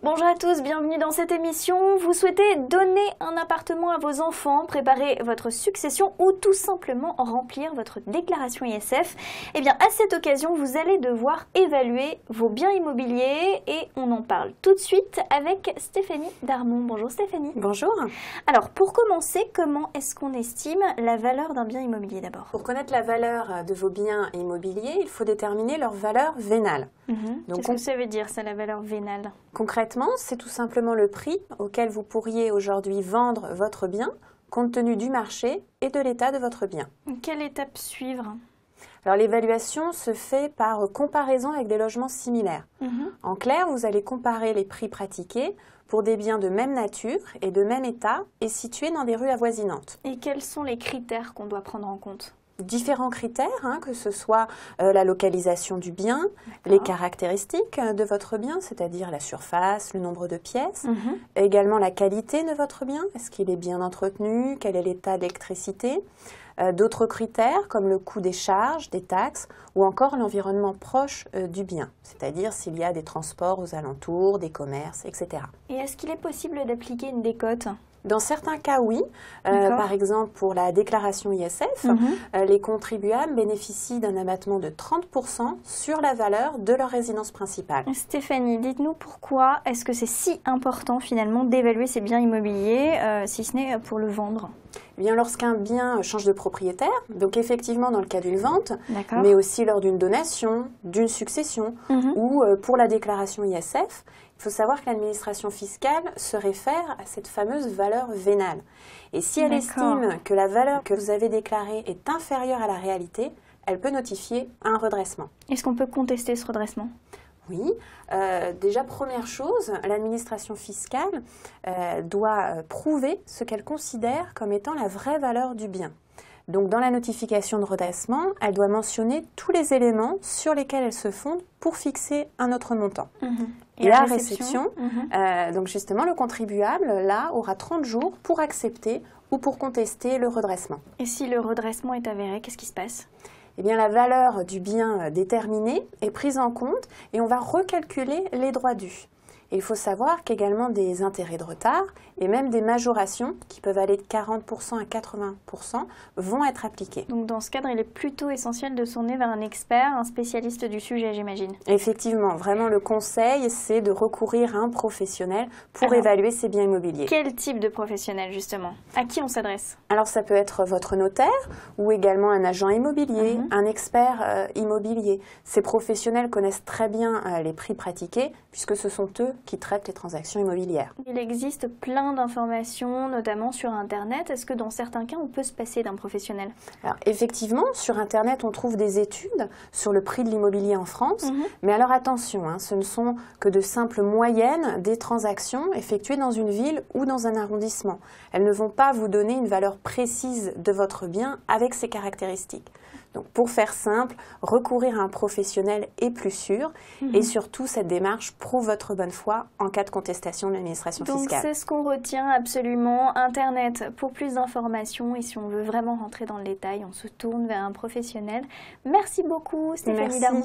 Bonjour à tous, bienvenue dans cette émission. Vous souhaitez donner un appartement à vos enfants, préparer votre succession ou tout simplement remplir votre déclaration ISF? Eh bien, à cette occasion, vous allez devoir évaluer vos biens immobiliers et on en parle tout de suite avec Stéphanie Darmon. Bonjour Stéphanie. Bonjour. Alors, pour commencer, comment est-ce qu'on estime la valeur d'un bien immobilier d'abord? Pour connaître la valeur de vos biens immobiliers, il faut déterminer leur valeur vénale. Qu'est-ce que ça veut dire, ça, la valeur vénale? Concrètement, c'est tout simplement le prix auquel vous pourriez aujourd'hui vendre votre bien, compte tenu du marché et de l'état de votre bien. Quelle étape suivre? Alors l'évaluation se fait par comparaison avec des logements similaires. En clair, vous allez comparer les prix pratiqués pour des biens de même nature et de même état et situés dans des rues avoisinantes. Et quels sont les critères qu'on doit prendre en compte? Différents critères, que ce soit la localisation du bien, les caractéristiques de votre bien, c'est-à-dire la surface, le nombre de pièces, également la qualité de votre bien, est-ce qu'il est bien entretenu, quel est l'état d'électricité, d'autres critères comme le coût des charges, des taxes ou encore l'environnement proche du bien, c'est-à-dire s'il y a des transports aux alentours, des commerces, etc. Et est-ce qu'il est possible d'appliquer une décote? Dans certains cas, oui. Par exemple, pour la déclaration ISF, les contribuables bénéficient d'un abattement de 30% sur la valeur de leur résidence principale. Stéphanie, dites-nous pourquoi est-ce que c'est si important finalement d'évaluer ces biens immobiliers, si ce n'est pour le vendre? Eh bien, lorsqu'un bien change de propriétaire, donc effectivement dans le cas d'une vente, mais aussi lors d'une donation, d'une succession ou pour la déclaration ISF, il faut savoir que l'administration fiscale se réfère à cette fameuse valeur vénale. Et si elle estime que la valeur que vous avez déclarée est inférieure à la réalité, elle peut notifier un redressement. Est-ce qu'on peut contester ce redressement? Oui, déjà première chose, l'administration fiscale doit prouver ce qu'elle considère comme étant la vraie valeur du bien. Donc dans la notification de redressement, elle doit mentionner tous les éléments sur lesquels elle se fonde pour fixer un autre montant. Et la réception, donc justement le contribuable là aura 30 jours pour accepter ou pour contester le redressement. Et si le redressement est avéré, qu'est-ce qui se passe? Eh bien, la valeur du bien déterminé est prise en compte et on va recalculer les droits dus. Et il faut savoir qu'également des intérêts de retard et même des majorations qui peuvent aller de 40% à 80% vont être appliquées. Donc dans ce cadre, il est plutôt essentiel de se tourner vers un expert, un spécialiste du sujet, j'imagine. Effectivement, vraiment le conseil, c'est de recourir à un professionnel pour évaluer ses biens immobiliers. Quel type de professionnel justement? À qui on s'adresse? Alors ça peut être votre notaire ou également un agent immobilier, un expert immobilier. Ces professionnels connaissent très bien les prix pratiqués puisque ce sont eux qui traitent les transactions immobilières. Il existe plein d'informations, notamment sur Internet. Est-ce que dans certains cas, on peut se passer d'un professionnel? Alors effectivement, sur Internet, on trouve des études sur le prix de l'immobilier en France. Mais alors attention, ce ne sont que de simples moyennes des transactions effectuées dans une ville ou dans un arrondissement. Elles ne vont pas vous donner une valeur précise de votre bien avec ses caractéristiques. Donc pour faire simple, recourir à un professionnel est plus sûr et surtout cette démarche prouve votre bonne foi en cas de contestation de l'administration fiscale. Donc c'est ce qu'on retient absolument, Internet pour plus d'informations et si on veut vraiment rentrer dans le détail, on se tourne vers un professionnel. Merci beaucoup Stéphanie Darmon.